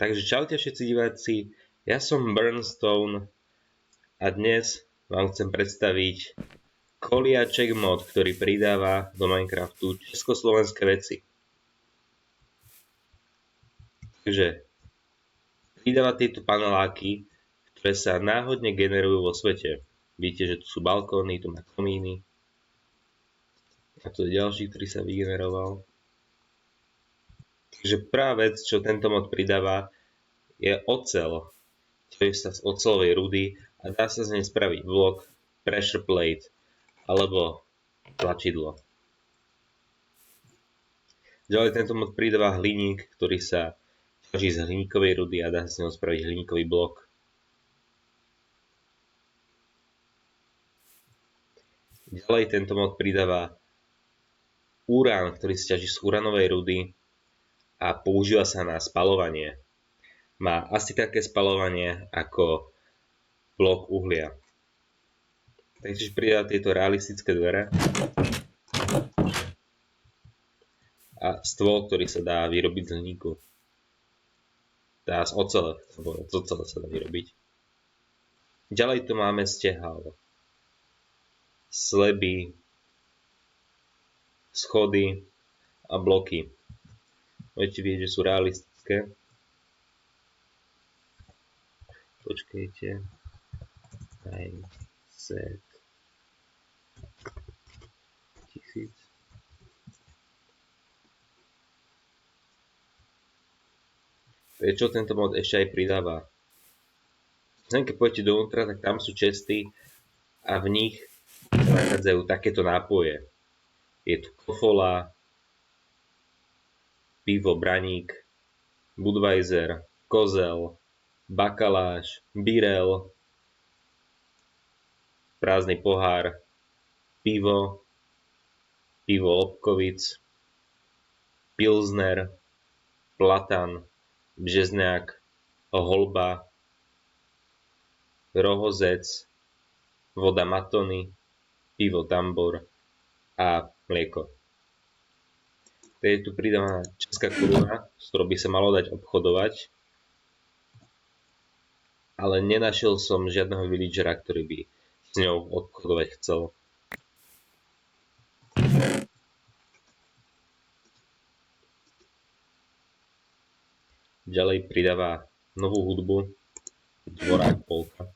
Takže čaute všetci diváci, ja som Burnstone a dnes vám chcem predstaviť Koliaček mod, ktorý pridáva do Minecraftu československé veci. Takže pridáva tieto paneláky, ktoré sa náhodne generujú vo svete. Vidíte, že tu sú balkóny, tu má komíny. A tu je ďalší, ktorý sa vygeneroval. Takže prvá vec, čo tento mod pridáva, je oceľ. Tvorí sa z oceľovej rudy a dá sa z nej spraviť blok, pressure plate alebo tlačidlo. Ďalej tento mod pridáva hliník, ktorý sa ťaží z hliníkovej rudy a dá sa z neho spraviť hliníkový blok. Ďalej tento mod pridáva urán, ktorý sa ťaží z uranovej rudy a používa sa na spaľovanie. Má asi také spaľovanie ako blok uhlia. Takže pridá tieto realistické dvere a stôl, ktorý sa dá vyrobiť z hliníku. Dá z ocele, alebo z ocele sa dá vyrobiť. Ďalej tu máme stehal, sleby, schody a bloky. Môžete vidieť, že sú realistické. Počkejte. Set 1000. Čo tento mod ešte aj pridáva? Keď pôjdete dovnútra, tak tam sú česty a v nich nachádzajú takéto nápoje. Je tu kofola, pivo Braník, Budweiser, Kozel, Bakaláš, Birel, prázdny pohár, pivo Lobkovic, Pilsner, Platan, Březňák, Holba, Rohozec, voda Matony, pivo Tambor a mlieko. Je tu pridávaná česká koruna, s ktorou by sa malo dať obchodovať, ale nenašiel som žiadneho villagera, ktorý by s ňou obchodovať chcel. Ďalej pridáva novú hudbu, Dvorák polka.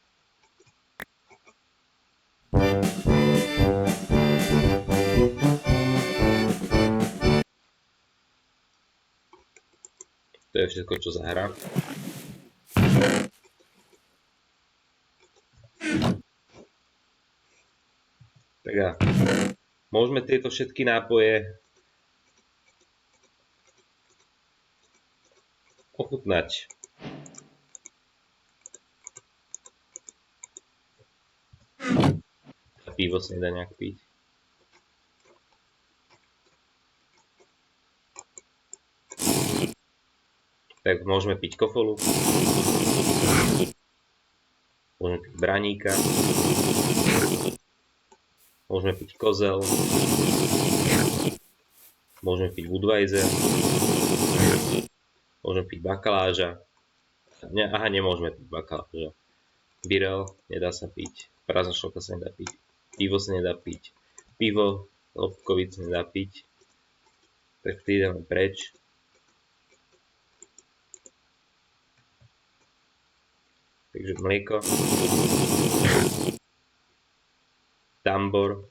To je všetko, čo zahrá. Tak a môžeme tieto všetky nápoje ochutnať. A pivo sa nedá nejak piť. Tak môžeme piť kofolu, môžeme piť Braníka, môžeme piť Kozel, môžeme piť Budweiser, môžeme piť Bakaláža, nemôžeme piť Bakaláža, Birel, nedá sa piť, prázdna šolka sa nedá piť, pivo sa nedá piť, pivo Lobkovic sa nedá piť, tak vtedy ideme preč. Takže mlieko, Tambor,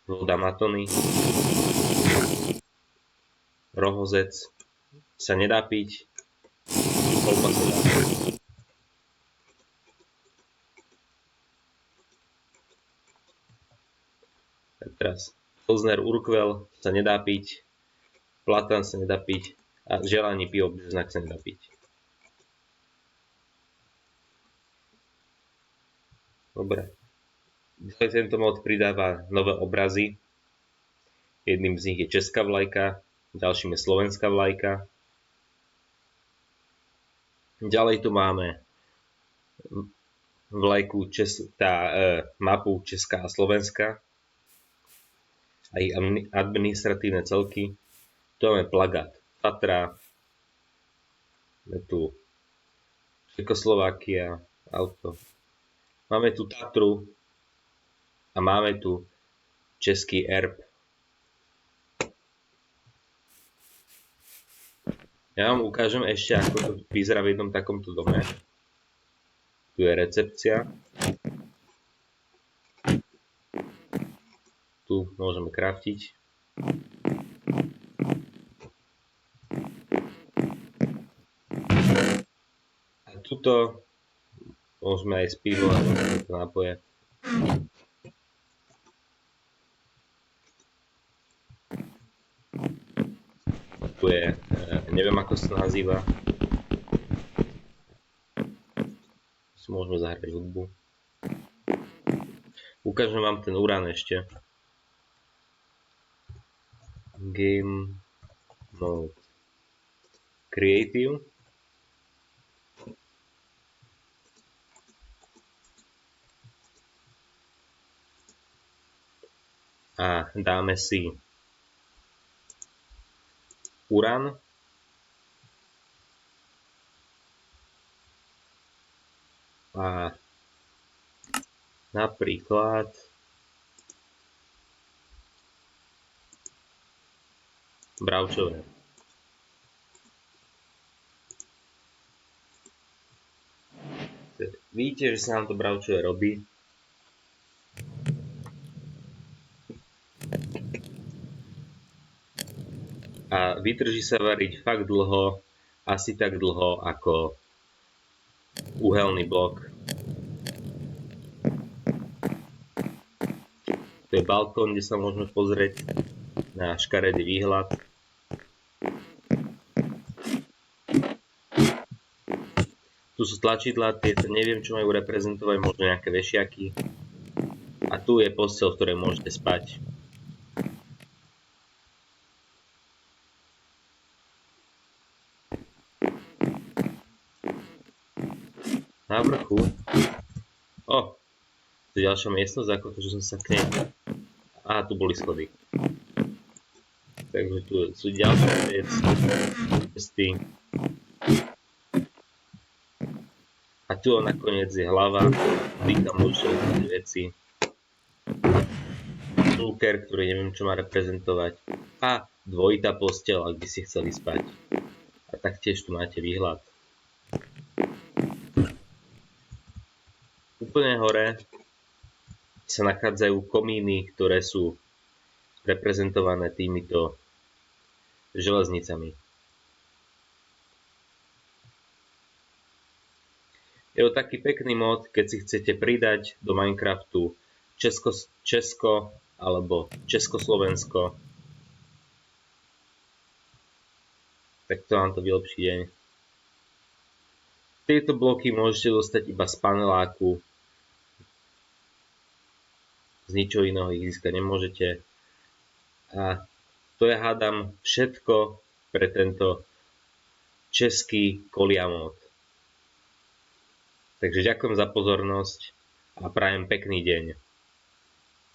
voda Matony, Rohozec sa nedá piť, Holba sa dá piť. Tak teraz Pilsner Urquell sa nedá piť, Platan sa nedá piť a želaný pivo Březňák sa nedá piť. Dobre. Ďalej tento mod pridáva nové obrazy. Jedným z nich je česká vlajka, ďalším je slovenská vlajka. Ďalej tu máme vlajku mapu Česká a Slovenska a ich administratívne celky. Tu máme plagát Tatra, Je tu Čekoslovákia, auto. Máme tu Tatru a máme tu český erb. Ja vám ukážem ešte, ako to vyzerá v jednom takomto dome. Tu je recepcia. Tu môžeme craftiť. A tuto môžeme aj spivo a takéto nápoje. Tu je, neviem ako sa to nazýva. Si môžeme zahrať hudbu. Ukážem vám ten urán ešte. Game mode. Creative. A dáme si urán. A napríklad bravčové. Vidíte, že sa nám to bravčové robí. A vydrží sa variť fakt dlho, asi tak dlho ako uhelný blok. To je balkón, kde sa môžeme pozrieť na škaredý výhľad. Tu sú tlačidlá, tieto neviem, čo majú reprezentovať, možno nejaké vešiaky. A tu je posteľ, v ktorej môžete spať. Na vrchu. To je ďalšia miestnosť, ako to, že som sa k nej... Tu boli schody. Takže tu sú ďalšie cesty. A tu nakoniec je hlava, tam môžete otvoriť veci. Cúker, ktorý neviem, čo má reprezentovať. A dvojitá posteľ, ak by ste chceli spať. A taktiež tu máte výhľad. Úplne hore sa nachádzajú komíny, ktoré sú reprezentované týmito železnicami. Je to taký pekný mod, keď si chcete pridať do Minecraftu Česko alebo Československo. Tak to vám to vylepší deň. Tieto bloky môžete dostať iba z paneláku. Z ničoho iného ich získať nemôžete. A to je, hádam, všetko pre tento český Kolia mod. Takže ďakujem za pozornosť a prajem pekný deň.